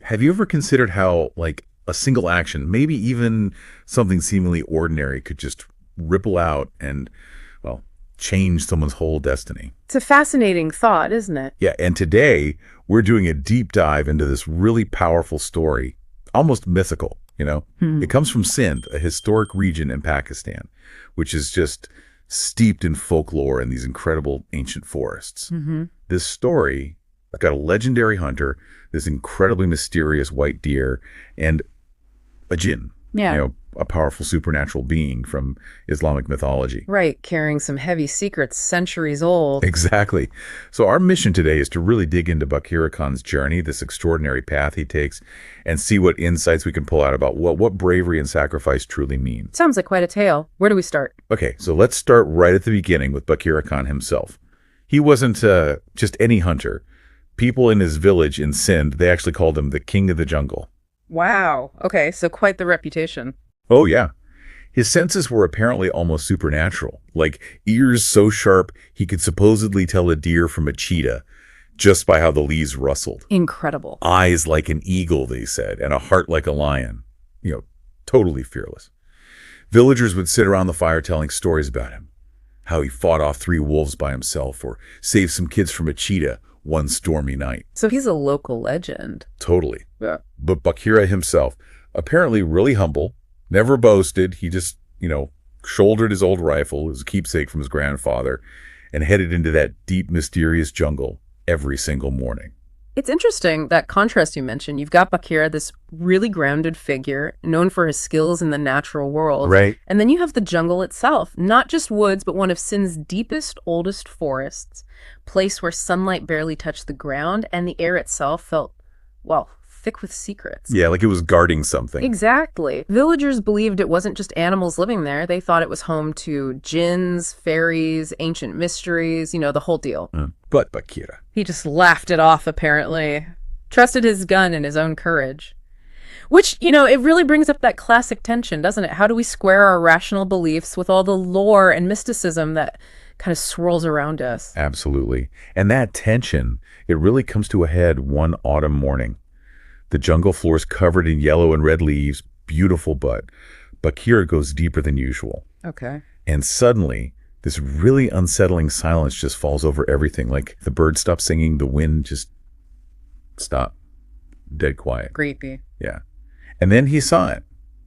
Have you ever considered how, like, a single action, maybe even something seemingly ordinary, could just ripple out and, well, change someone's whole destiny? It's a fascinating thought, isn't it? Yeah, and today we're doing a deep dive into this really powerful story, almost mythical, you know? It comes from Sindh, a historic region in Pakistan, which is just steeped in folklore and these incredible ancient forests. This story got a legendary hunter, this incredibly mysterious white deer, and a jinn, Yeah. you know, a powerful supernatural being from Islamic mythology. Right, carrying some heavy secrets centuries old. Exactly. So our mission today is to really dig into Bakhira Khan's journey, this extraordinary path he takes, and see what insights we can pull out about what bravery and sacrifice truly mean. Sounds like quite a tale. Where do we start? Okay, so let's start right at the beginning with Bakhira Khan himself. He wasn't just any hunter. People in his village in Sindh, they actually called him the king of the jungle. Wow. Okay, so quite the reputation. Oh, yeah. His senses were apparently almost supernatural, like ears so sharp he could supposedly tell a deer from a cheetah just by how the leaves rustled. Incredible. Eyes like an eagle, they said, and a heart like a lion. You know, totally fearless. Villagers would sit around the fire telling stories about him, how he fought off 3 wolves by himself or saved some kids from a cheetah one stormy night. So he's a local legend. Totally. Yeah. But Bakhira himself, apparently really humble, never boasted. He just, shouldered his old rifle, his keepsake from his grandfather, and headed into that deep, mysterious jungle every single morning. It's interesting, that contrast you mentioned. You've got Bakhira, this really grounded figure, known for his skills in the natural world. Right. And then you have the jungle itself, not just woods, but one of Sindh's deepest, oldest forests, place where sunlight barely touched the ground, and the air itself felt, well, thick with secrets. Yeah, like it was guarding something. Exactly. Villagers believed it wasn't just animals living there. They thought it was home to jinns, fairies, ancient mysteries, the whole deal. But Bakhira. He just laughed it off, apparently. Trusted his gun and his own courage. Which, it really brings up that classic tension, doesn't it? How do we square our rational beliefs with all the lore and mysticism that kind of swirls around us? Absolutely. And that tension, it really comes to a head one autumn morning. The jungle floor is covered in yellow and red leaves, beautiful, but Bakhira goes deeper than usual. Okay. And suddenly, this really unsettling silence just falls over everything. Like the birds stop singing, the wind just stopped. Dead quiet. Creepy. Yeah. And then he saw it,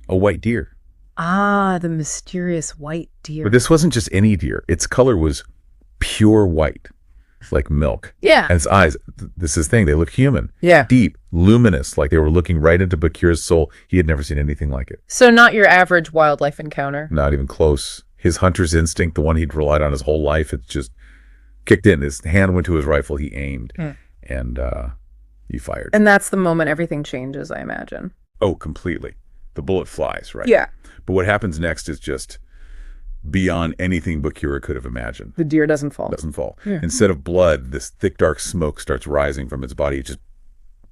a white deer. Ah, the mysterious white deer. But this wasn't just any deer. Its color was pure white, like milk. Yeah. And its eyes, this is the thing, they look human. Yeah. Deep, luminous, like they were looking right into Bakhira's soul. He had never seen anything like it. So not your average wildlife encounter. Not even close. His hunter's instinct, the one he'd relied on his whole life, it just kicked in. His hand went to his rifle, he aimed, and he fired. And that's the moment everything changes, I imagine. Oh, completely. The bullet flies, right? Yeah. But what happens next is just beyond anything Bakhira could have imagined. The deer doesn't fall. Doesn't fall. Yeah. Instead of blood, this thick, dark smoke starts rising from its body. It just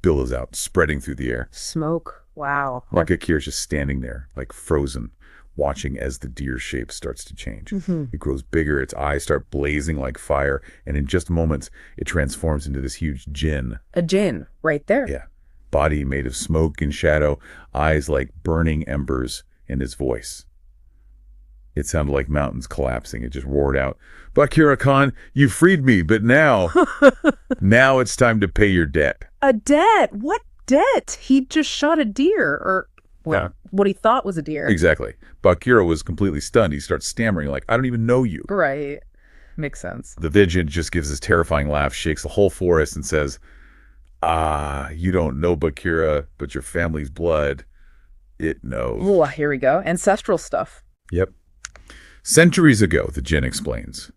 billows out, spreading through the air. Smoke. Wow. Bakhira's just standing there, like frozen, watching as the deer's shape starts to change. It grows bigger, its eyes start blazing like fire, and in just moments, it transforms into this huge jinn. A jinn, right there. Yeah. Body made of smoke and shadow, eyes like burning embers, and his voice. It sounded like mountains collapsing. It just roared out, "Bakhira Khan, you freed me, but now it's time to pay your debt." A debt? What debt? He just shot a deer, or what he thought was a deer. Exactly. Bakhira was completely stunned. He starts stammering like, "I don't even know you." Right. Makes sense. The Vision just gives this terrifying laugh, shakes the whole forest, and says, you don't know Bakhira, but your family's blood, it knows. Oh, here we go. Ancestral stuff. Yep. Centuries ago, the jinn explains,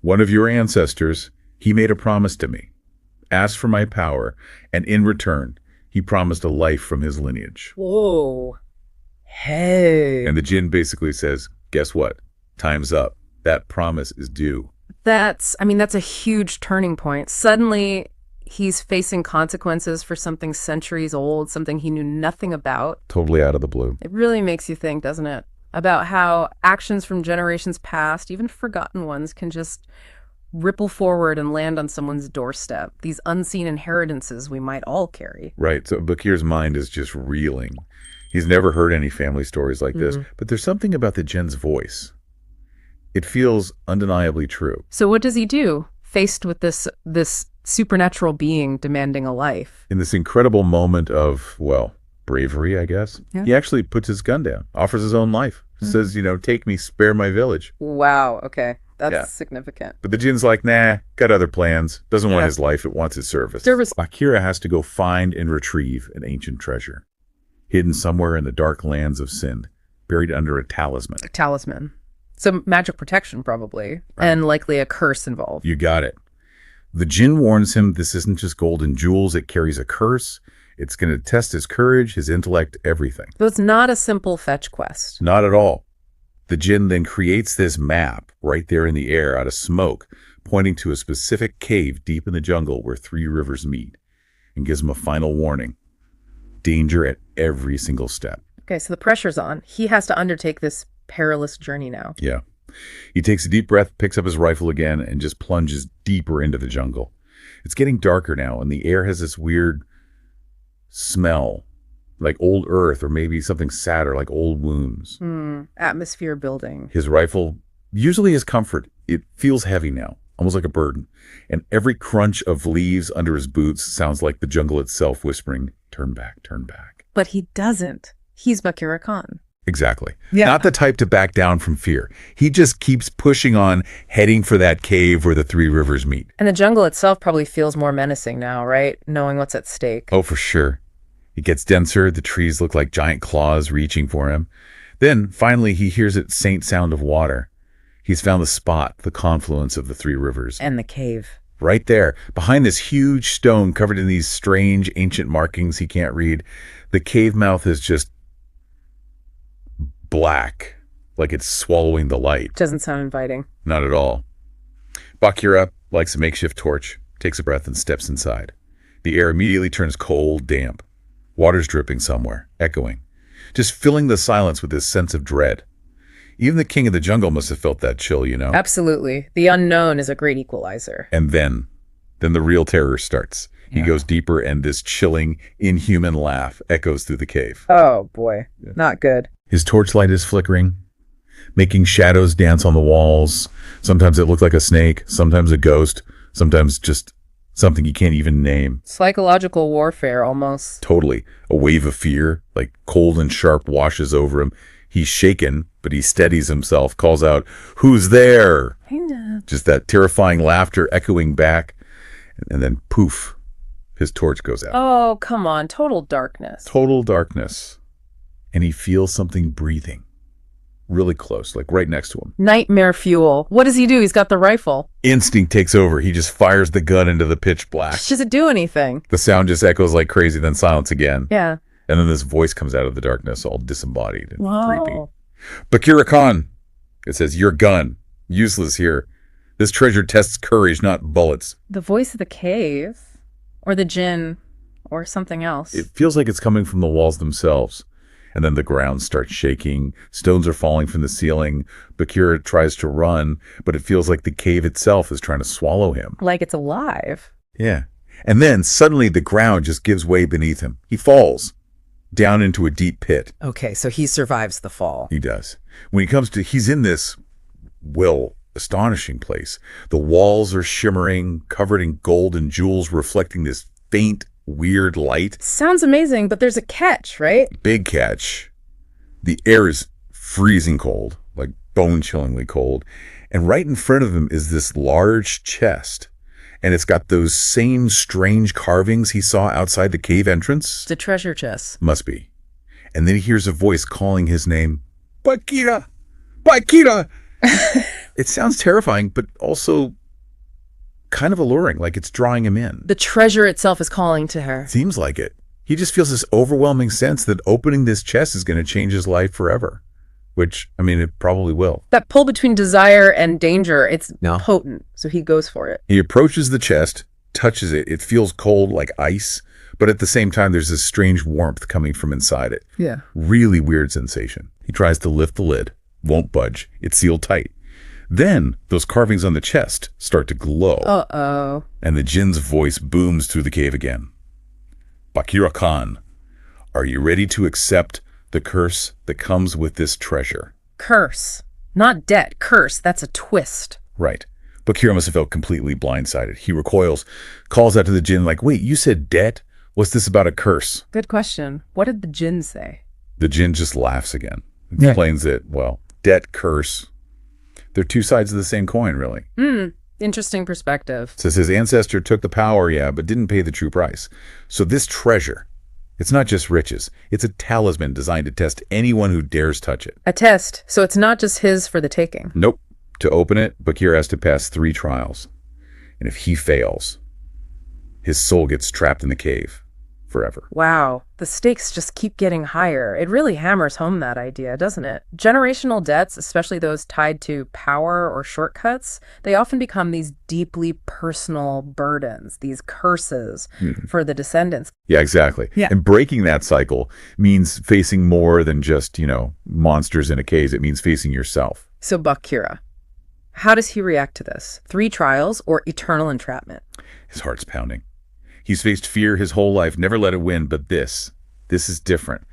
one of your ancestors, he made a promise to me, asked for my power, and in return, he promised a life from his lineage. Whoa. Hey. And the jinn basically says, guess what? Time's up. That promise is due. That's a huge turning point. Suddenly, he's facing consequences for something centuries old, something he knew nothing about. Totally out of the blue. It really makes you think, doesn't it? About how actions from generations past, even forgotten ones, can just ripple forward and land on someone's doorstep. These unseen inheritances we might all carry. Right. So Bakhir's mind is just reeling. He's never heard any family stories like this, but there's something about the jinn's voice. It feels undeniably true. So what does he do, faced with this supernatural being demanding a life? In this incredible moment of, well, bravery, I guess, he actually puts his gun down, offers his own life, says, take me, spare my village. Wow, okay. That's significant. But the jinn's like, nah, got other plans. Doesn't want his life, it wants his service. Bakhira has to go find and retrieve an ancient treasure, hidden somewhere in the dark lands of Sindh, buried under a talisman. A talisman. Some magic protection, probably, and likely a curse involved. You got it. The jinn warns him this isn't just gold and jewels, it carries a curse. It's going to test his courage, his intellect, everything. So it's not a simple fetch quest. Not at all. The jinn then creates this map right there in the air out of smoke, pointing to a specific cave deep in the jungle where 3 rivers meet, and gives him a final warning. Danger at every single step. Okay, so the pressure's on. He has to undertake this perilous journey now. Yeah. He takes a deep breath, picks up his rifle again, and just plunges deeper into the jungle. It's getting darker now, and the air has this weird smell, like old earth, or maybe something sadder, like old wounds. Atmosphere building. His rifle, usually his comfort, it feels heavy now, almost like a burden. And every crunch of leaves under his boots sounds like the jungle itself whispering, turn back, turn back. But he doesn't. He's Bakhira Khan. Exactly. Yeah. Not the type to back down from fear. He just keeps pushing on, heading for that cave where the 3 rivers meet. And the jungle itself probably feels more menacing now, right? Knowing what's at stake. Oh, for sure. It gets denser. The trees look like giant claws reaching for him. Then, finally, he hears its faint sound of water. He's found the spot, the confluence of the 3 rivers. And the cave. Right there, behind this huge stone covered in these strange ancient markings he can't read, the cave mouth is just black, like it's swallowing the light. Doesn't sound inviting. Not at all. Bakhira lights a makeshift torch, takes a breath, and steps inside. The air immediately turns cold, damp. Water's dripping somewhere, echoing, just filling the silence with this sense of dread. Even the king of the jungle must have felt that chill, Absolutely. The unknown is a great equalizer. And then the real terror starts. He goes deeper, and this chilling, inhuman laugh echoes through the cave. Oh, boy. Not good. His torchlight is flickering, making shadows dance on the walls. Sometimes it looks like a snake, sometimes a ghost, sometimes just something he can't even name. Psychological warfare, almost. Totally. A wave of fear, like cold and sharp, washes over him. He's shaken, but he steadies himself, calls out, "Who's there?" Just that terrifying laughter echoing back, and then poof, his torch goes out. Oh, come on. Total darkness. Total darkness. And he feels something breathing really close, like right next to him. Nightmare fuel. What does he do? He's got the rifle. Instinct takes over. He just fires the gun into the pitch black. Does it do anything? The sound just echoes like crazy, then silence again. Yeah. And then this voice comes out of the darkness, all disembodied and creepy. Wow. Bakhira Khan, it says, your gun, useless here. This treasure tests courage, not bullets. The voice of the cave, or the jinn, or something else. It feels like it's coming from the walls themselves. And then the ground starts shaking. Stones are falling from the ceiling. Bakhira tries to run, but it feels like the cave itself is trying to swallow him. Like it's alive. Yeah. And then suddenly the ground just gives way beneath him. He falls down into a deep pit. Okay, so he survives the fall. He does. When he comes to, he's in this, well, astonishing place. The walls are shimmering, covered in gold and jewels, reflecting this faint, weird light. Sounds amazing, but there's a catch, right? Big catch. The air is freezing cold, like bone-chillingly cold. And right in front of him is this large chest. And it's got those same strange carvings he saw outside the cave entrance. It's a treasure chest. Must be. And then he hears a voice calling his name. Bakhira! Bakhira! It sounds terrifying, but also kind of alluring, like it's drawing him in. The treasure itself is calling to her. Seems like it. He just feels this overwhelming sense that opening this chest is going to change his life forever. Which, I mean, it probably will. That pull between desire and danger, it's potent. So he goes for it. He approaches the chest, touches it. It feels cold like ice, but at the same time, there's this strange warmth coming from inside it. Yeah. Really weird sensation. He tries to lift the lid. Won't budge. It's sealed tight. Then those carvings on the chest start to glow. Uh-oh. And the jinn's voice booms through the cave again. Bakhira Khan, are you ready to accept the curse that comes with this treasure? Curse. Not debt. Curse. That's a twist. Right. Bakhira must have felt completely blindsided. He recoils, calls out to the jinn like, wait, you said debt? What's this about a curse? Good question. What did the jinn say? The jinn just laughs again. Explains that, well, debt, curse, they're two sides of the same coin, really. Interesting perspective. Says his ancestor took the power, yeah, but didn't pay the true price. So this treasure, it's not just riches. It's a talisman designed to test anyone who dares touch it. A test, so it's not just his for the taking. Nope. To open it, Bakhira has to pass 3 trials. And if he fails, his soul gets trapped in the cave forever. Wow, the stakes just keep getting higher. It really hammers home that idea, doesn't it? Generational debts, especially those tied to power or shortcuts, they often become these deeply personal burdens, these curses for the descendants. Yeah, exactly. Yeah. And breaking that cycle means facing more than just, monsters in a cave. It means facing yourself. So Bakhira, how does he react to this? 3 trials or eternal entrapment? His heart's pounding. He's faced fear his whole life, never let it win, but this is different.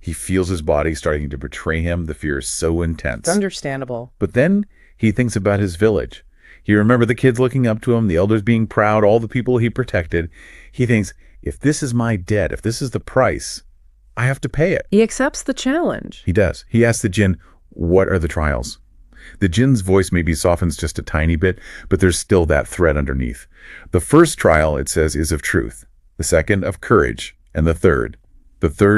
He feels his body starting to betray him. The fear is so intense. It's understandable. But then he thinks about his village. He remembers the kids looking up to him, the elders being proud, all the people he protected. He thinks, if this is my debt, if this is the price, I have to pay it. He accepts the challenge. He does. He asks the jinn, what are the trials? The jinn's voice maybe softens just a tiny bit, but there's still that thread underneath. The first trial, it says, is of truth. The second, of courage. And the third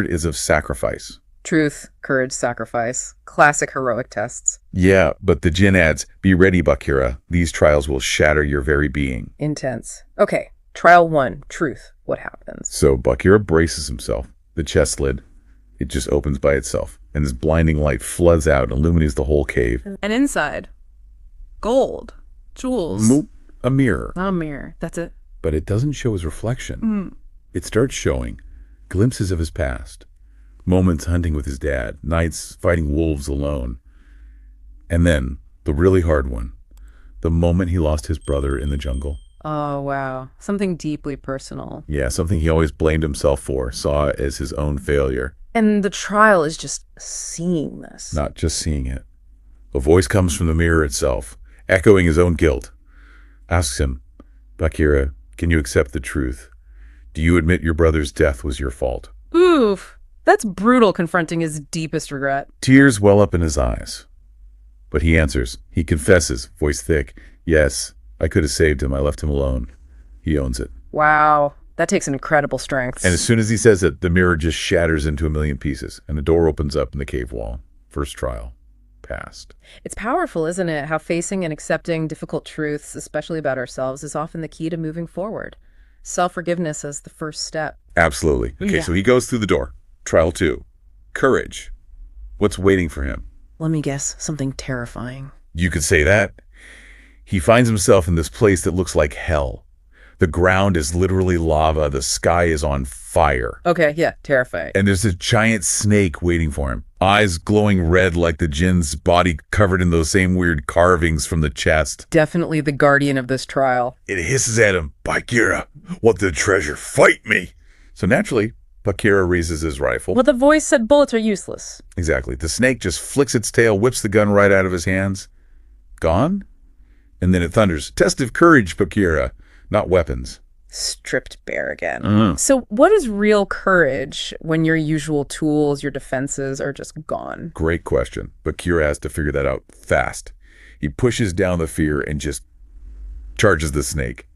is of sacrifice. Truth, courage, sacrifice. Classic heroic tests. Yeah, but the jinn adds, be ready, Bakhira. These trials will shatter your very being. Intense. Okay, trial 1, truth. What happens? So Bakhira braces himself. The chest lid, it just opens by itself. And this blinding light floods out and illuminates the whole cave. And inside, gold, jewels. A mirror. A mirror, that's it. But it doesn't show his reflection. It starts showing glimpses of his past. Moments hunting with his dad. Nights fighting wolves alone. And then, the really hard one. The moment he lost his brother in the jungle. Oh, wow. Something deeply personal. Yeah, something he always blamed himself for, saw as his own failure. And the trial is just seeing this. Not just seeing it. A voice comes from the mirror itself, echoing his own guilt. Asks him, Bakhira, can you accept the truth? Do you admit your brother's death was your fault? Oof. That's brutal, confronting his deepest regret. Tears well up in his eyes. But he answers. He confesses, voice thick. Yes, I could have saved him. I left him alone. He owns it. Wow. That takes an incredible strength. And as soon as he says it, the mirror just shatters into a million pieces, and a door opens up in the cave wall. First trial. Passed. It's powerful, isn't it? How facing and accepting difficult truths, especially about ourselves, is often the key to moving forward. Self-forgiveness as the first step. Absolutely. Okay, so he goes through the door. Trial 2. Courage. What's waiting for him? Let me guess, something terrifying. You could say that. He finds himself in this place that looks like hell. The ground is literally lava. The sky is on fire. Okay, yeah, terrifying. And there's a giant snake waiting for him. Eyes glowing red like the jinn's body covered in those same weird carvings from the chest. Definitely the guardian of this trial. It hisses at him, Bakhira, what the treasure? Fight me! So naturally, Bakhira raises his rifle. Well, the voice said bullets are useless. Exactly. The snake just flicks its tail, whips the gun right out of his hands. Gone? And then it thunders, test of courage, Bakhira. Not weapons. Stripped bare again. So what is real courage when your usual tools, your defenses are just gone? Great question. Bakhira has to figure that out fast. He pushes down the fear and just charges the snake.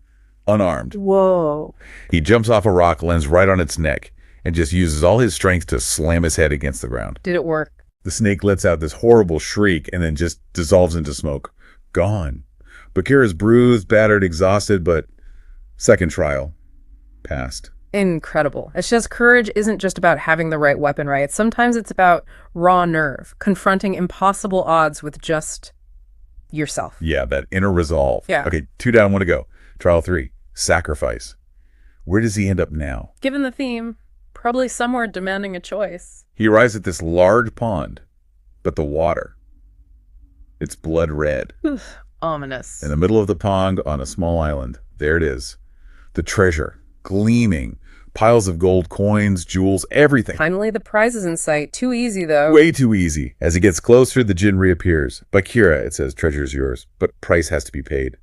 Unarmed. Whoa. He jumps off a rock, lands right on its neck, and just uses all his strength to slam his head against the ground. Did it work? The snake lets out this horrible shriek and then just dissolves into smoke. Gone. Bakhira's bruised, battered, exhausted, but second trial. Passed. Incredible. It's just courage isn't just about having the right weapon, right? Sometimes it's about raw nerve, confronting impossible odds with just yourself. Yeah, that inner resolve. Yeah. Okay, 2 down, 1 to go. Trial 3, sacrifice. Where does he end up now? Given the theme, probably somewhere demanding a choice. He arrives at this large pond, but the water, It's blood red. Oof, ominous. In the middle of the pond on a small island. There it is. The treasure, gleaming. Piles of gold coins, jewels, everything. Finally, the prize is in sight. Too easy, though. Way too easy. As he gets closer, the djinn reappears. Bakhira, it says, treasure is yours, but price has to be paid.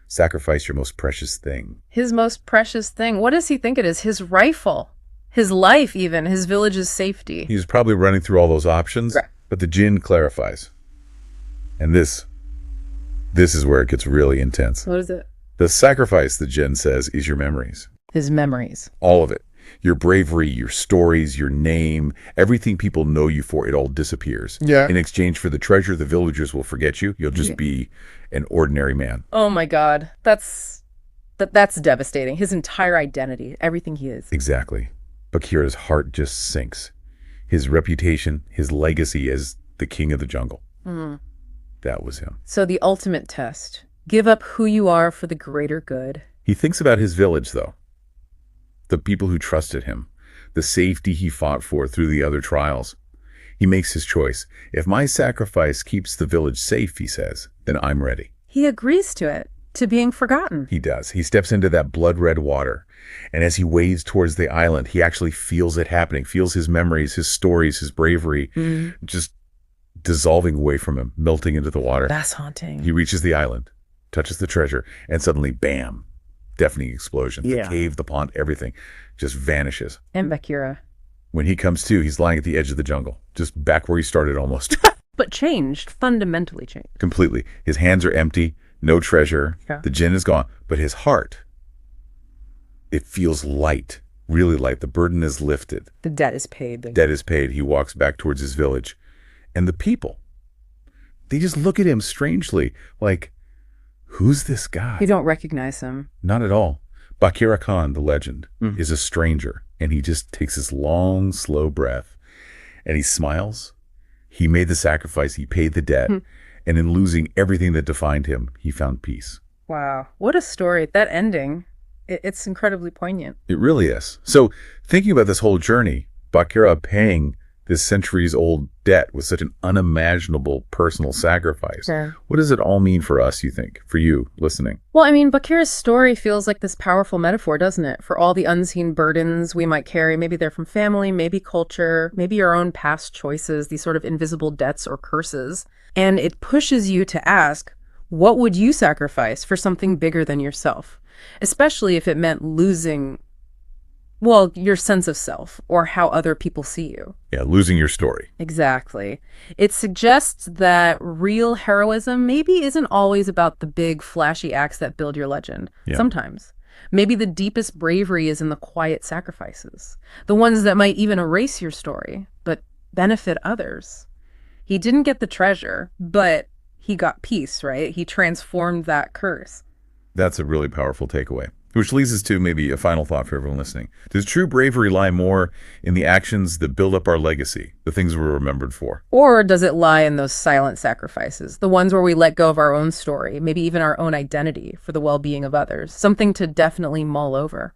Sacrifice your most precious thing. His most precious thing. What does he think it is? His rifle. His life, even. His village's safety. He's probably running through all those options, Right. but the djinn clarifies. And this is where it gets really intense. What is it? The sacrifice, the djinn says, is your memories. His memories. All of it. Your bravery, your stories, your name, everything people know you for, it all disappears. Yeah. In exchange for the treasure, the villagers will forget you. You'll just be an ordinary man. Oh my God. That's devastating. His entire identity, everything he is. Exactly. Bakhira's heart just sinks. His reputation, his legacy as the king of the jungle. That was him. So the ultimate test. Give up who you are for the greater good. He thinks about his village, though. The people who trusted him. The safety he fought for through the other trials. He makes his choice. If my sacrifice keeps the village safe, he says, then I'm ready. He agrees to it, to being forgotten. He does. He steps into that blood-red water. And as he wades towards the island, he actually feels it happening, feels his memories, his stories, his bravery, just dissolving away from him, melting into the water. That's haunting. He reaches the island, touches the treasure, and suddenly, bam, deafening explosions. Yeah. The cave, the pond, everything just vanishes. And Bakhira. When he comes to, he's lying at the edge of the jungle, just back where he started almost. But changed, fundamentally changed. Completely. His hands are empty, no treasure. Yeah. The djinn is gone, but his heart, it feels light, really light. The burden is lifted. The debt is paid. Debt is paid. He walks back towards his village. And the people, they just look at him strangely, like, who's this guy? You don't recognize him. Not at all. Bakhira Khan, the legend, is a stranger, and he just takes this long, slow breath, and he smiles. He made the sacrifice. He paid the debt. And in losing everything that defined him, he found peace. Wow. What a story. That ending, it's incredibly poignant. It really is. So thinking about this whole journey, Bakhira paying this centuries-old debt with such an unimaginable personal sacrifice. Sure. What does it all mean for us, you think, for you listening? Well, I mean, Bakhira's story feels like this powerful metaphor, doesn't it? For all the unseen burdens we might carry. Maybe they're from family, maybe culture, maybe our own past choices, these sort of invisible debts or curses. And it pushes you to ask, what would you sacrifice for something bigger than yourself? Especially if it meant losing, well, your sense of self or how other people see you. Yeah, losing your story. Exactly. It suggests that real heroism maybe isn't always about the big, flashy acts that build your legend. Yeah. Sometimes. Maybe the deepest bravery is in the quiet sacrifices, the ones that might even erase your story, but benefit others. He didn't get the treasure, but he got peace, right? He transformed that curse. That's a really powerful takeaway. Which leads us to maybe a final thought for everyone listening. Does true bravery lie more in the actions that build up our legacy, the things we're remembered for? Or does it lie in those silent sacrifices, the ones where we let go of our own story, maybe even our own identity for the well-being of others? Something to definitely mull over.